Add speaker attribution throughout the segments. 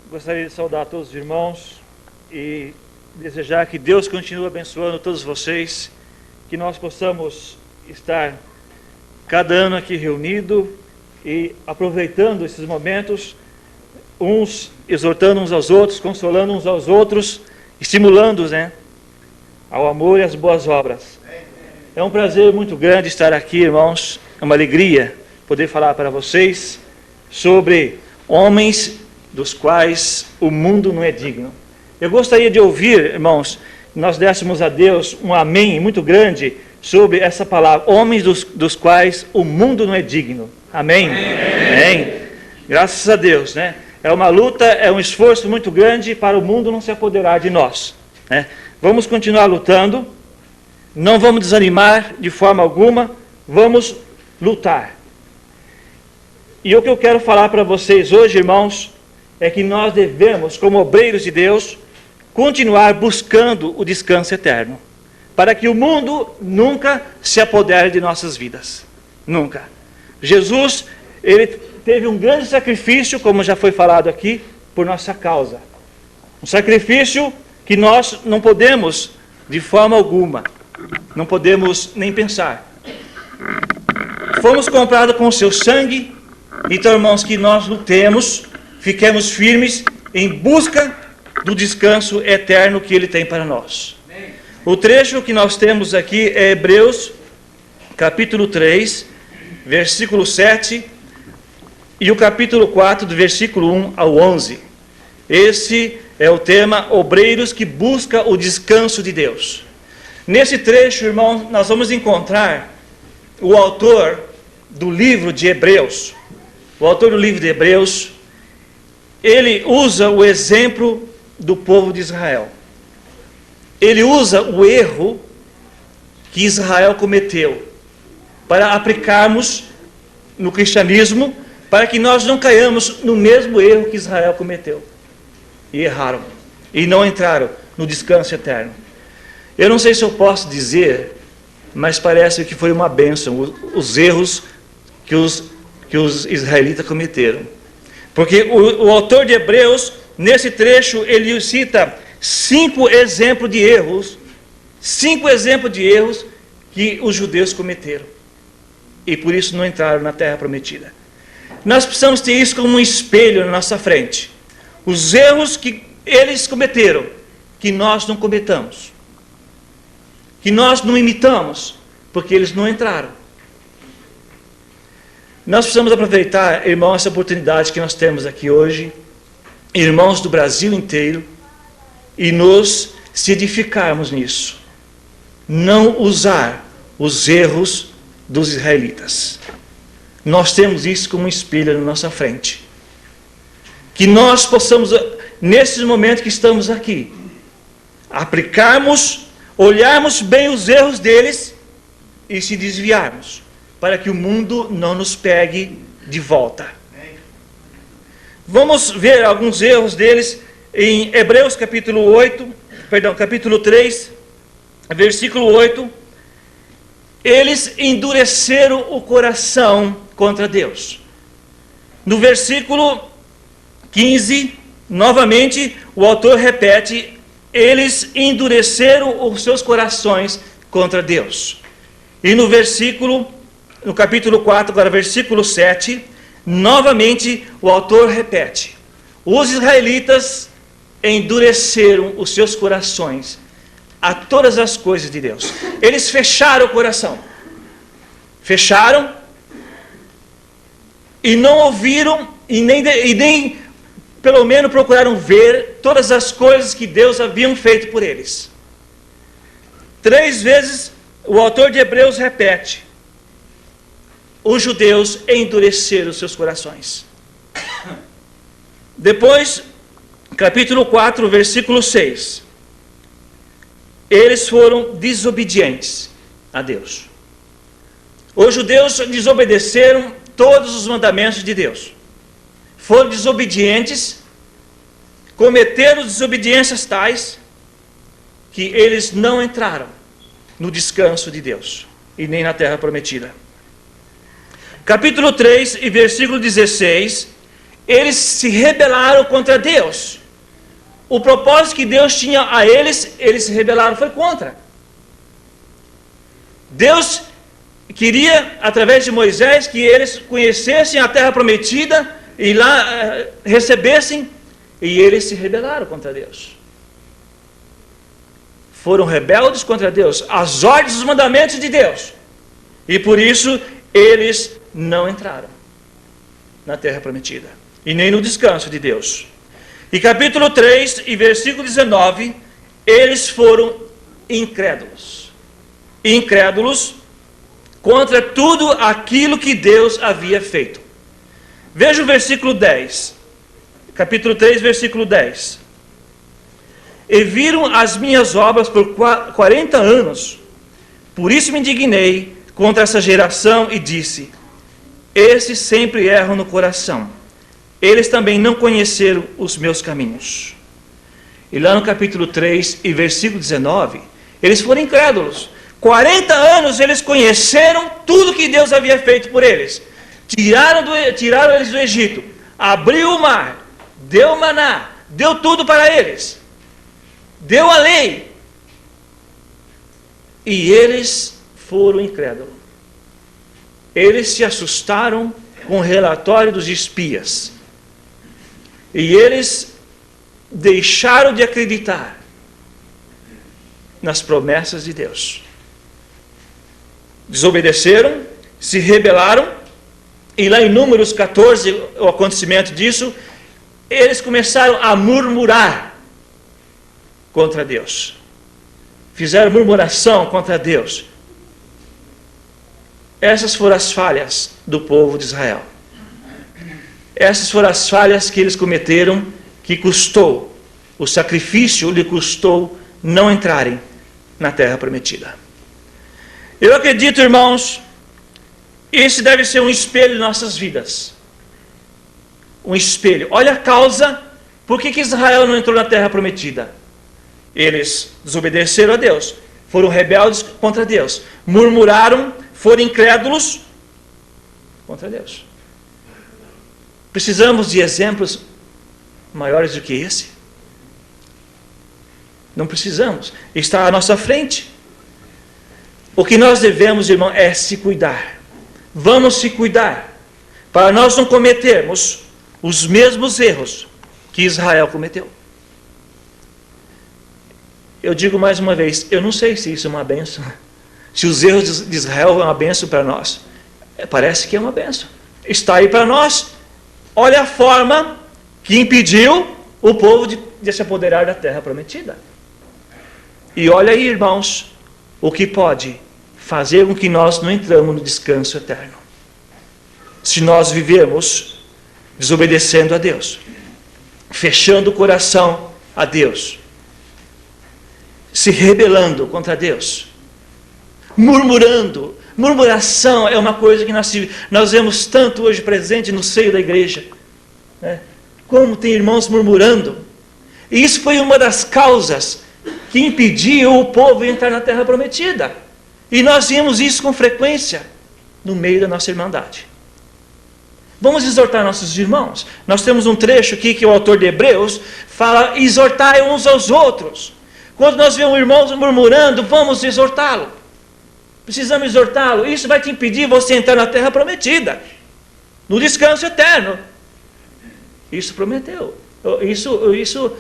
Speaker 1: Gostaria de saudar todos os irmãos e desejar que Deus continue abençoando todos vocês, que nós possamos estar cada ano aqui reunido e aproveitando esses momentos, uns exortando uns aos outros, consolando uns aos outros, estimulando-os, ao amor e às boas obras. É um prazer muito grande estar aqui, irmãos, é uma alegria poder falar para vocês sobre homens dos quais o mundo não é digno. Eu gostaria de ouvir, irmãos, nós dessemos a Deus um amém muito grande sobre essa palavra, homens dos quais o mundo não é digno. Amém? Amém. Graças a Deus, É uma luta, é um esforço muito grande para o mundo não se apoderar de nós, Vamos continuar lutando, não vamos desanimar de forma alguma, vamos lutar. E o que eu quero falar para vocês hoje, irmãos, é que nós devemos, como obreiros de Deus, continuar buscando o descanso eterno, para que o mundo nunca se apodere de nossas vidas. Nunca. Jesus, ele teve um grande sacrifício, como já foi falado aqui, por nossa causa. Um sacrifício que nós não podemos, de forma alguma, não podemos nem pensar. Fomos comprados com o seu sangue, então, irmãos, que nós lutemos, fiquemos firmes em busca do descanso eterno que Ele tem para nós. O trecho que nós temos aqui é Hebreus, capítulo 3, versículo 7, e o capítulo 4, do versículo 1 ao 11. Esse é o tema, obreiros que buscam o descanso de Deus. Nesse trecho, irmãos, nós vamos encontrar o autor do livro de Hebreus. O autor do livro de Hebreus, ele usa o exemplo do povo de Israel. Ele usa o erro que Israel cometeu para aplicarmos no cristianismo, para que nós não caiamos no mesmo erro que Israel cometeu. E erraram. E não entraram no descanso eterno. Eu não sei se eu posso dizer, mas parece que foi uma bênção os erros que os israelitas cometeram. Porque o autor de Hebreus, nesse trecho, ele cita 5 exemplos de erros, 5 exemplos de erros que os judeus cometeram. E por isso não entraram na terra prometida. Nós precisamos ter isso como um espelho na nossa frente. Os erros que eles cometeram, que nós não cometamos. Que nós não imitamos, porque eles não entraram. Nós precisamos aproveitar, irmãos, essa oportunidade que nós temos aqui hoje, irmãos do Brasil inteiro, e nos se edificarmos nisso. Não usar os erros dos israelitas. Nós temos isso como um espelho na nossa frente. Que nós possamos, nesses momentos que estamos aqui, aplicarmos, olharmos bem os erros deles e se desviarmos, para que o mundo não nos pegue de volta. Vamos ver alguns erros deles em Hebreus capítulo 3, versículo 8. Eles endureceram o coração contra Deus. No versículo 15, novamente, o autor repete, eles endureceram os seus corações contra Deus. E no capítulo 4, agora versículo 7, novamente o autor repete, os israelitas endureceram os seus corações a todas as coisas de Deus. Eles fecharam o coração. Fecharam e não ouviram e nem pelo menos procuraram ver todas as coisas que Deus havia feito por eles. 3 vezes o autor de Hebreus repete, os judeus endureceram os seus corações. Depois, capítulo 4, versículo 6. Eles foram desobedientes a Deus. Os judeus desobedeceram todos os mandamentos de Deus. Foram desobedientes, cometeram desobediências tais que eles não entraram no descanso de Deus e nem na terra prometida. Capítulo 3 e versículo 16, eles se rebelaram contra Deus. O propósito que Deus tinha a eles se rebelaram, foi contra. Deus queria, através de Moisés, que eles conhecessem a terra prometida e lá recebessem, e eles se rebelaram contra Deus. Foram rebeldes contra Deus, as ordens e os mandamentos de Deus. E por isso eles não entraram na terra prometida e nem no descanso de Deus. E capítulo 3 e versículo 19, eles foram incrédulos. Incrédulos contra tudo aquilo que Deus havia feito. Veja o versículo 10. Capítulo 3, versículo 10. E viram as minhas obras por 40 anos. Por isso me indignei contra essa geração e disse: esses sempre erram no coração. Eles também não conheceram os meus caminhos. E lá no capítulo 3 e versículo 19, eles foram incrédulos. 40 anos eles conheceram tudo que Deus havia feito por eles. Tiraram eles do Egito, abriu o mar, deu maná, deu tudo para eles, deu a lei. E eles foram incrédulos. Eles se assustaram com o relatório dos espias. E eles deixaram de acreditar nas promessas de Deus. Desobedeceram, se rebelaram, e lá em Números 14, o acontecimento disso, eles começaram a murmurar contra Deus. Fizeram murmuração contra Deus. Essas foram as falhas do povo de Israel. Essas foram as falhas que eles cometeram, que custou, o sacrifício lhe custou não entrarem na terra prometida. Eu acredito, irmãos, esse deve ser um espelho em nossas vidas. Um espelho. Olha a causa, por que Israel não entrou na terra prometida? Eles desobedeceram a Deus, foram rebeldes contra Deus, murmuraram, foram incrédulos contra Deus. Precisamos de exemplos maiores do que esse? Não precisamos. Está à nossa frente. O que nós devemos, irmão, é se cuidar. Vamos se cuidar, para nós não cometermos os mesmos erros que Israel cometeu. Eu digo mais uma vez, eu não sei se isso é uma bênção. Se os erros de Israel são uma bênção para nós. Parece que é uma bênção. Está aí para nós. Olha a forma que impediu o povo de se apoderar da terra prometida. E olha aí, irmãos, o que pode fazer com que nós não entramos no descanso eterno. Se nós vivemos desobedecendo a Deus, fechando o coração a Deus, se rebelando contra Deus, murmurando. Murmuração é uma coisa que nós vemos tanto hoje presente no seio da igreja, né? Como tem irmãos murmurando. E isso foi uma das causas que impediu o povo de entrar na terra prometida. E nós vimos isso com frequência no meio da nossa irmandade. Vamos exortar nossos irmãos. Nós temos um trecho aqui que o autor de Hebreus fala: exortai uns aos outros. Quando nós vemos irmãos murmurando, vamos exortá-lo. Precisamos exortá-lo. Isso vai te impedir você entrar na terra prometida, no descanso eterno. Isso prometeu. Isso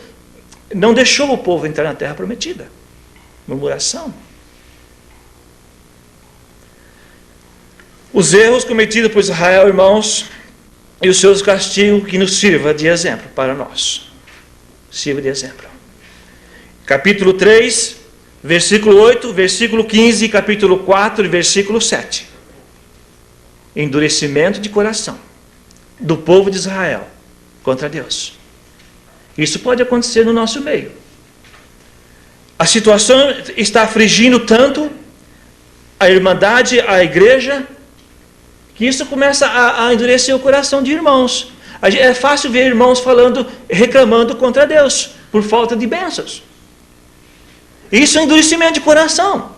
Speaker 1: não deixou o povo entrar na terra prometida. Murmuração. Os erros cometidos por Israel, irmãos, e os seus castigos, que nos sirva de exemplo para nós. Sirva de exemplo. Capítulo 3, versículo 8, versículo 15, capítulo 4, versículo 7. Endurecimento de coração do povo de Israel contra Deus. Isso pode acontecer no nosso meio. A situação está afligindo tanto a irmandade, a igreja, que isso começa a endurecer o coração de irmãos. É fácil ver irmãos reclamando contra Deus, por falta de bênçãos. Isso é endurecimento de coração.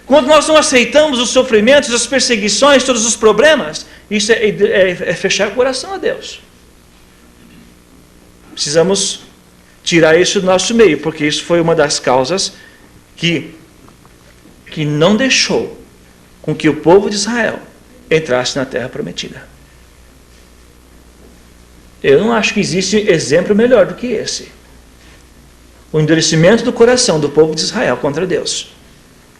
Speaker 1: Quando nós não aceitamos os sofrimentos, as perseguições, todos os problemas, isso é fechar o coração a Deus. Precisamos tirar isso do nosso meio, porque isso foi uma das causas que não deixou com que o povo de Israel entrasse na terra prometida. Eu não acho que existe exemplo melhor do que esse. O endurecimento do coração do povo de Israel contra Deus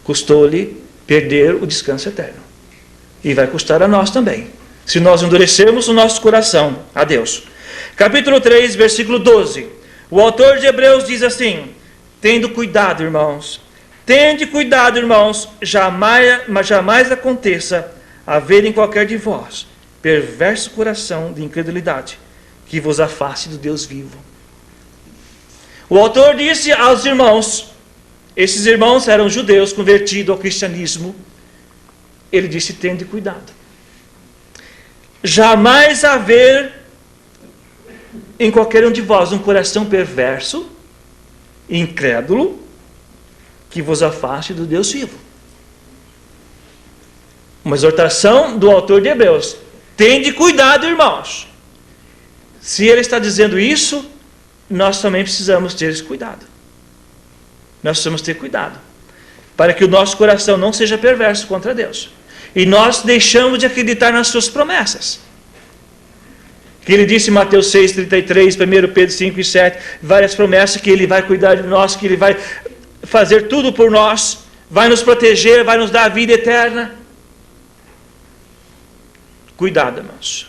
Speaker 1: custou-lhe perder o descanso eterno. E vai custar a nós também, se nós endurecermos o nosso coração a Deus. Capítulo 3, versículo 12. O autor de Hebreus diz assim: tende cuidado, irmãos, jamais aconteça haver em qualquer de vós perverso coração de incredulidade, que vos afaste do Deus vivo. O autor disse aos irmãos, esses irmãos eram judeus convertidos ao cristianismo, ele disse: tende cuidado. Jamais haver em qualquer um de vós um coração perverso, incrédulo, que vos afaste do Deus vivo. Uma exortação do autor de Hebreus: tende cuidado, irmãos. Se ele está dizendo isso, nós também precisamos ter esse cuidado. Nós precisamos ter cuidado, para que o nosso coração não seja perverso contra Deus. E nós deixamos de acreditar nas suas promessas. Que ele disse em Mateus 6, 33, 1 Pedro 5 e 7, várias promessas que ele vai cuidar de nós, que ele vai fazer tudo por nós, vai nos proteger, vai nos dar a vida eterna. Cuidado, irmãos.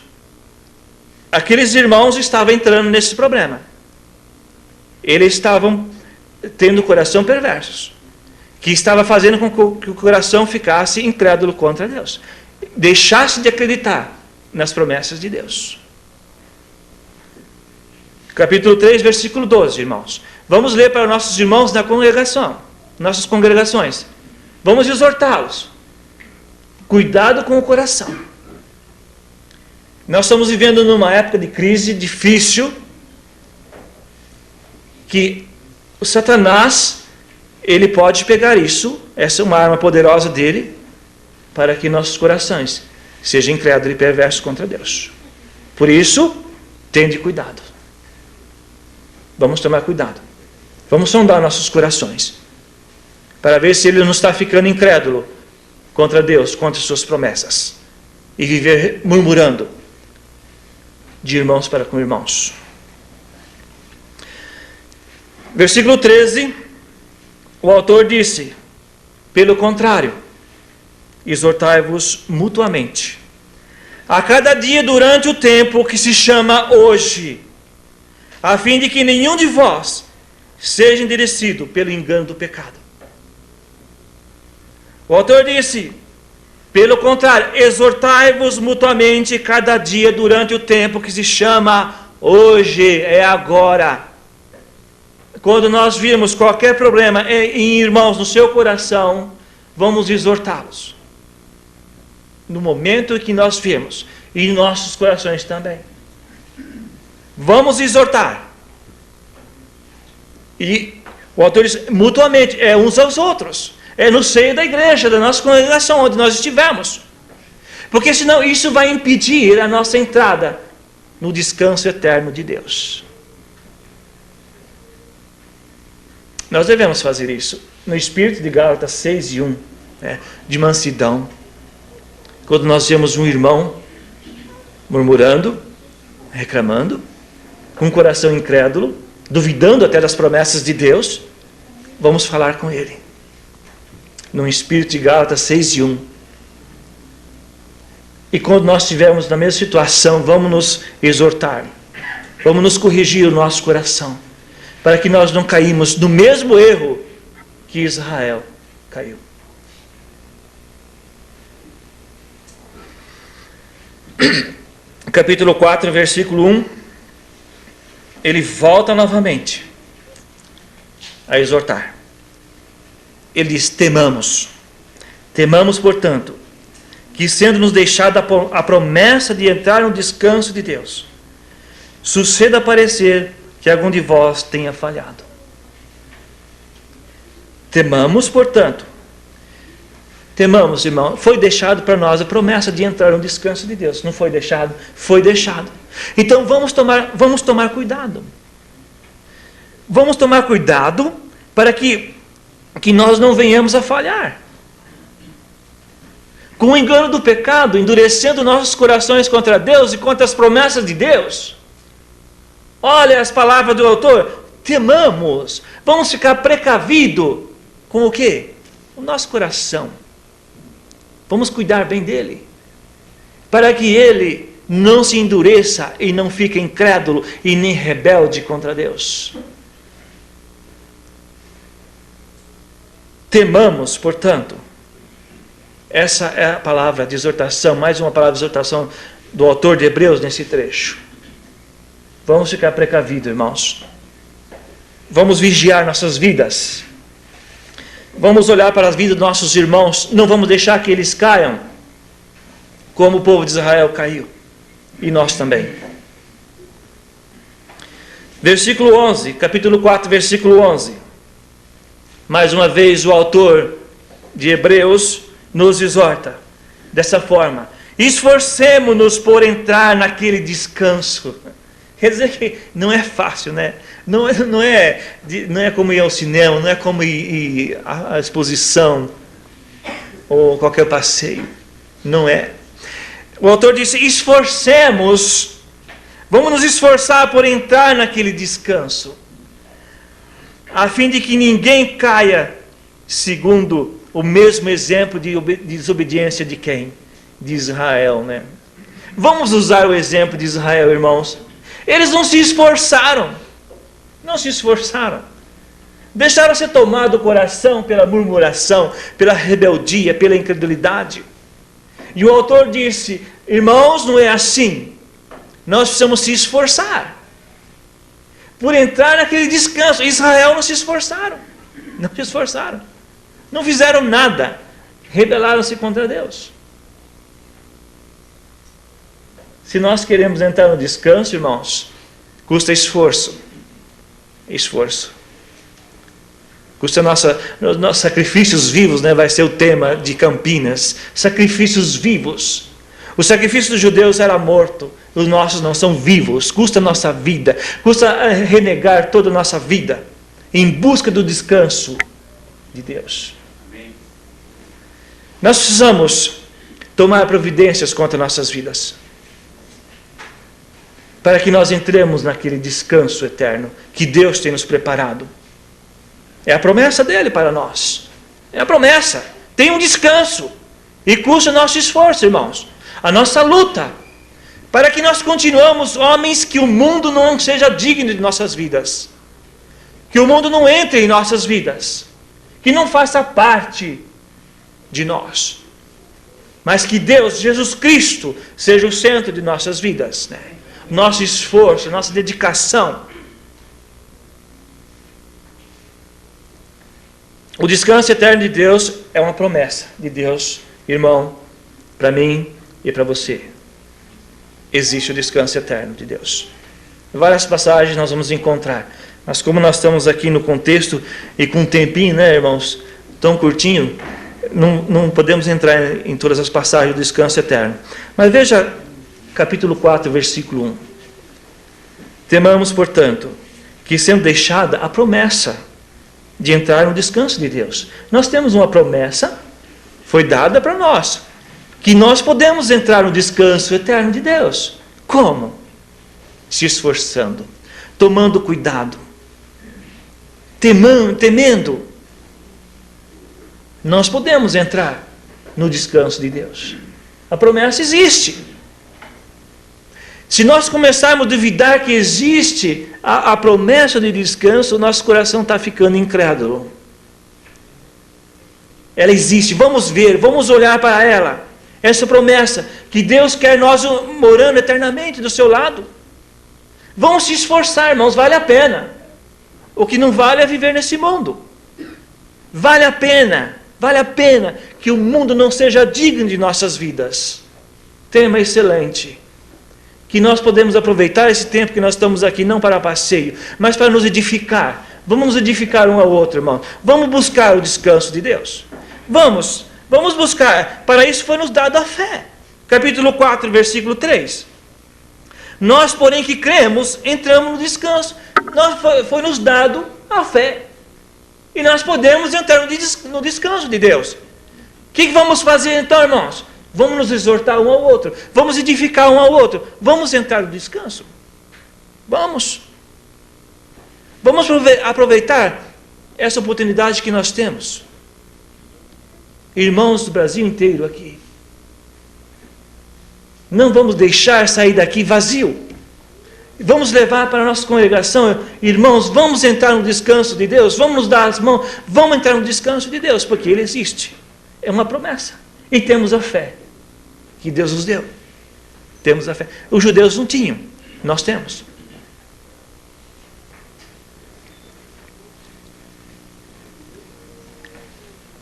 Speaker 1: Aqueles irmãos estavam entrando nesse problema. Eles estavam tendo coração perversos, que estava fazendo com que o coração ficasse incrédulo contra Deus, deixasse de acreditar nas promessas de Deus. Capítulo 3, versículo 12, irmãos. Vamos ler para nossos irmãos na congregação, nossas congregações. Vamos exortá-los. Cuidado com o coração. Nós estamos vivendo numa época de crise difícil, que o Satanás, ele pode pegar isso, essa é uma arma poderosa dele, para que nossos corações sejam incrédulos e perversos contra Deus. Por isso, tende cuidado. Vamos tomar cuidado. Vamos sondar nossos corações, para ver se ele não está ficando incrédulo contra Deus, contra suas promessas, e viver murmurando de irmãos para com irmãos. Versículo 13, o autor disse: pelo contrário, exortai-vos mutuamente, a cada dia durante o tempo que se chama hoje, a fim de que nenhum de vós seja endurecido pelo engano do pecado. O autor disse: pelo contrário, exortai-vos mutuamente cada dia durante o tempo que se chama hoje, é agora. Quando nós virmos qualquer problema em irmãos no seu coração, vamos exortá-los. No momento em que nós virmos, e em nossos corações também. Vamos exortar. E o autor diz, mutuamente, uns aos outros. É no seio da igreja, da nossa congregação, onde nós estivermos. Porque senão isso vai impedir a nossa entrada no descanso eterno de Deus. Nós devemos fazer isso no espírito de Gálatas 6 e 1, de mansidão. Quando nós vemos um irmão murmurando, reclamando, com um coração incrédulo, duvidando até das promessas de Deus, vamos falar com ele. No espírito de Gálatas 6 e 1. E quando nós estivermos na mesma situação, vamos nos exortar. Vamos nos corrigir o nosso coração, para que nós não caímos no mesmo erro que Israel caiu. Capítulo 4, versículo 1. Ele volta novamente a exortar. Ele diz, temamos. Temamos, portanto, que sendo nos deixada a promessa de entrar no descanso de Deus, suceda parecer que algum de vós tenha falhado. Temamos, portanto. Temamos, irmão. Foi deixado para nós a promessa de entrar no descanso de Deus. Não foi deixado? Foi deixado. Então vamos tomar cuidado. vamos tomar cuidado para que nós não venhamos a falhar. Com o engano do pecado, endurecendo nossos corações contra Deus e contra as promessas de Deus. Olha as palavras do autor, temamos, vamos ficar precavidos com o quê? O nosso coração. Vamos cuidar bem dele, para que ele não se endureça e não fique incrédulo e nem rebelde contra Deus. Temamos, portanto. Essa é a palavra de exortação, mais uma palavra de exortação do autor de Hebreus nesse trecho. Vamos ficar precavidos, irmãos. Vamos vigiar nossas vidas. Vamos olhar para as vidas dos nossos irmãos. Não vamos deixar que eles caiam, como o povo de Israel caiu. E nós também. Versículo 11, capítulo 4, versículo 11. Mais uma vez o autor de Hebreus nos exorta dessa forma: esforcemo-nos por entrar naquele descanso. Quer dizer que não é fácil, né? Não é como ir ao cinema, não é como ir à exposição ou qualquer passeio. Não é. O autor disse: esforcemos, vamos nos esforçar por entrar naquele descanso, a fim de que ninguém caia segundo o mesmo exemplo de desobediência de quem? De Israel, né? Vamos usar o exemplo de Israel, irmãos. Eles não se esforçaram. Não se esforçaram. Deixaram ser tomado o coração pela murmuração, pela rebeldia, pela incredulidade. E o autor disse: irmãos, não é assim. Nós precisamos se esforçar por entrar naquele descanso. Israel não se esforçaram. Não se esforçaram. Não fizeram nada. Rebelaram-se contra Deus. Se nós queremos entrar no descanso, irmãos, custa esforço. Esforço. Custa nossos sacrifícios vivos, né? Vai ser o tema de Campinas. Sacrifícios vivos. O sacrifício dos judeus era morto. Os nossos não, são vivos. Custa a nossa vida. Custa renegar toda a nossa vida em busca do descanso de Deus. Nós precisamos tomar providências contra nossas vidas, para que nós entremos naquele descanso eterno que Deus tem nos preparado. É a promessa dele para nós. É a promessa. Tem um descanso. E custa o nosso esforço, irmãos. A nossa luta. Para que nós continuemos homens que o mundo não seja digno de nossas vidas. Que o mundo não entre em nossas vidas. Que não faça parte de nós. Mas que Deus, Jesus Cristo, seja o centro de nossas vidas, né? Nosso esforço, nossa dedicação. O descanso eterno de Deus é uma promessa de Deus, irmão, para mim e para você. Existe o descanso eterno de Deus. Em várias passagens nós vamos encontrar. Mas como nós estamos aqui no contexto e com um tempinho, né, irmãos, tão curtinho, não podemos entrar em todas as passagens do descanso eterno. Mas veja capítulo 4, versículo 1. Temamos, portanto, que sendo deixada a promessa de entrar no descanso de Deus. Nós temos uma promessa, foi dada para nós, que nós podemos entrar no descanso eterno de Deus. Como? Se esforçando, tomando cuidado, temendo. Nós podemos entrar no descanso de Deus. A promessa existe. Se nós começarmos a duvidar que existe a promessa de descanso, o nosso coração está ficando incrédulo. Ela existe, vamos ver, vamos olhar para ela. Essa promessa, que Deus quer nós morando eternamente do seu lado. Vamos se esforçar, irmãos, vale a pena. O que não vale é viver nesse mundo. Vale a pena que o mundo não seja digno de nossas vidas. Tema excelente. Que nós podemos aproveitar esse tempo que nós estamos aqui, não para passeio, mas para nos edificar. Vamos nos edificar um ao outro, irmão. Vamos buscar o descanso de Deus. Vamos buscar. Para isso foi nos dado a fé. Capítulo 4, versículo 3. Nós, porém, que cremos, entramos no descanso. Foi nos dado a fé. E nós podemos entrar no descanso de Deus. O que vamos fazer então, irmãos? Vamos nos exortar um ao outro. Vamos edificar um ao outro. Vamos entrar no descanso. Vamos. Vamos aproveitar essa oportunidade que nós temos. Irmãos do Brasil inteiro aqui. Não vamos deixar sair daqui vazio. Vamos levar para a nossa congregação, irmãos, vamos entrar no descanso de Deus, vamos nos dar as mãos, vamos entrar no descanso de Deus, porque Ele existe. É uma promessa. E temos a fé que Deus nos deu. Temos a fé. Os judeus não tinham, nós temos.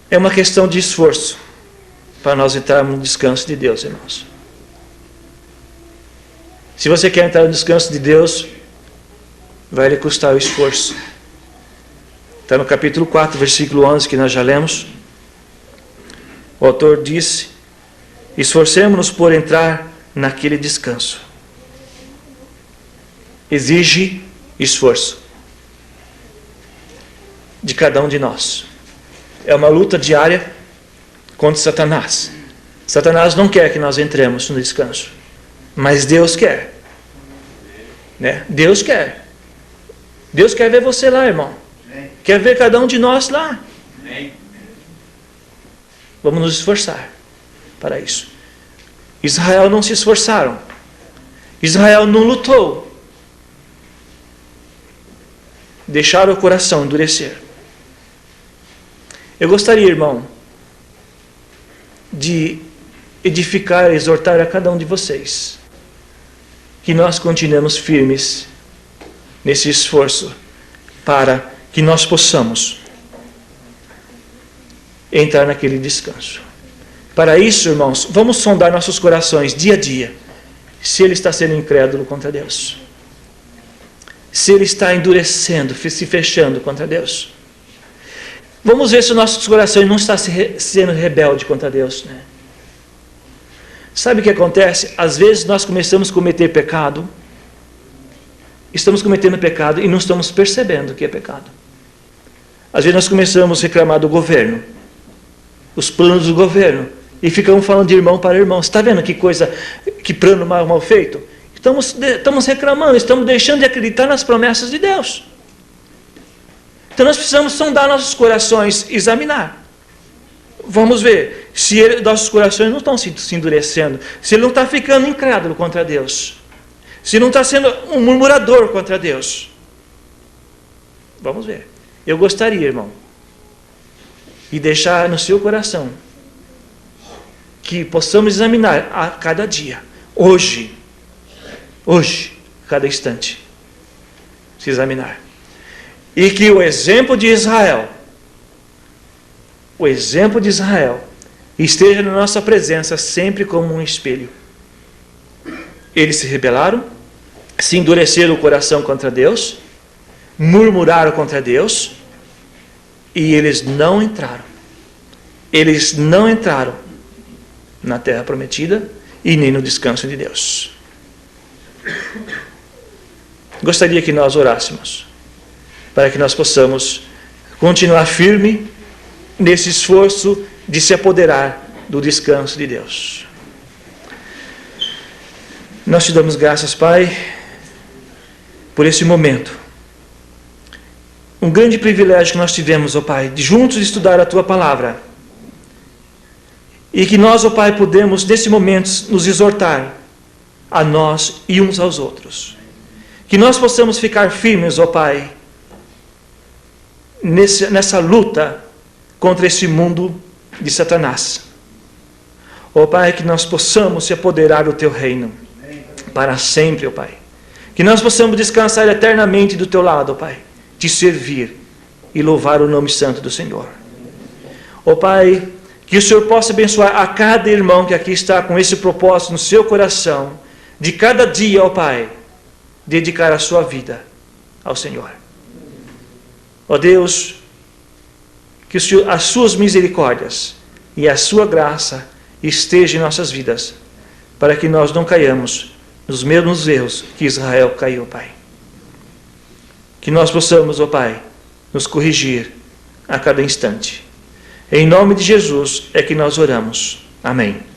Speaker 1: É uma questão de esforço para nós entrarmos no descanso de Deus, irmãos. Se você quer entrar no descanso de Deus, vai lhe custar o esforço. Está no capítulo 4, versículo 11, que nós já lemos. O autor disse: esforcemo-nos por entrar naquele descanso. Exige esforço de cada um de nós. É uma luta diária contra Satanás. Satanás não quer que nós entremos no descanso, mas Deus quer. Né? Deus quer. Deus quer ver você lá, irmão. Quer ver cada um de nós lá. Vamos nos esforçar para isso. Israel não se esforçaram. Israel não lutou. Deixaram o coração endurecer. Eu gostaria, irmão, de edificar, exortar a cada um de vocês que nós continuemos firmes nesse esforço para que nós possamos entrar naquele descanso. Para isso, irmãos, vamos sondar nossos corações dia a dia, se ele está sendo incrédulo contra Deus, se ele está endurecendo, se fechando contra Deus. Vamos ver se o nosso coração não está sendo rebelde contra Deus, né? Sabe o que acontece? Às vezes nós começamos a cometer pecado, estamos cometendo pecado e não estamos percebendo que é pecado. Às vezes nós começamos a reclamar do governo, os planos do governo, e ficamos falando de irmão para irmão. Você está vendo que coisa, que plano mal feito? Estamos reclamando, estamos deixando de acreditar nas promessas de Deus. Então nós precisamos sondar nossos corações, examinar. Vamos ver se nossos corações não estão se endurecendo, se ele não está ficando incrédulo contra Deus, se não está sendo um murmurador contra Deus. Vamos ver. Eu gostaria, irmão, de deixar no seu coração que possamos examinar a cada dia, hoje, cada instante, se examinar. E que o exemplo de Israel, esteja na nossa presença sempre como um espelho. Eles se rebelaram, se endureceram o coração contra Deus, murmuraram contra Deus, e eles não entraram. Eles não entraram na terra prometida e nem no descanso de Deus. Gostaria que nós orássemos, para que nós possamos continuar firme nesse esforço de se apoderar do descanso de Deus. Nós te damos graças, Pai, por esse momento. Um grande privilégio que nós tivemos, ó Pai, de juntos estudar a Tua Palavra. E que nós, ó Pai, podemos, nesse momento, nos exortar a nós e uns aos outros. Que nós possamos ficar firmes, ó Pai, nessa luta contra esse mundo de Satanás. Ó Pai, que nós possamos se apoderar do Teu reino para sempre, ó Pai. Que nós possamos descansar eternamente do Teu lado, ó Pai, te servir e louvar o nome santo do Senhor. Ó Pai, que o Senhor possa abençoar a cada irmão que aqui está com esse propósito no seu coração, de cada dia, ó Pai, dedicar a sua vida ao Senhor. Ó Deus, que as suas misericórdias e a sua graça estejam em nossas vidas, para que nós não caiamos nos mesmos erros que Israel caiu, Pai. Que nós possamos, ó Pai, nos corrigir a cada instante. Em nome de Jesus é que nós oramos. Amém.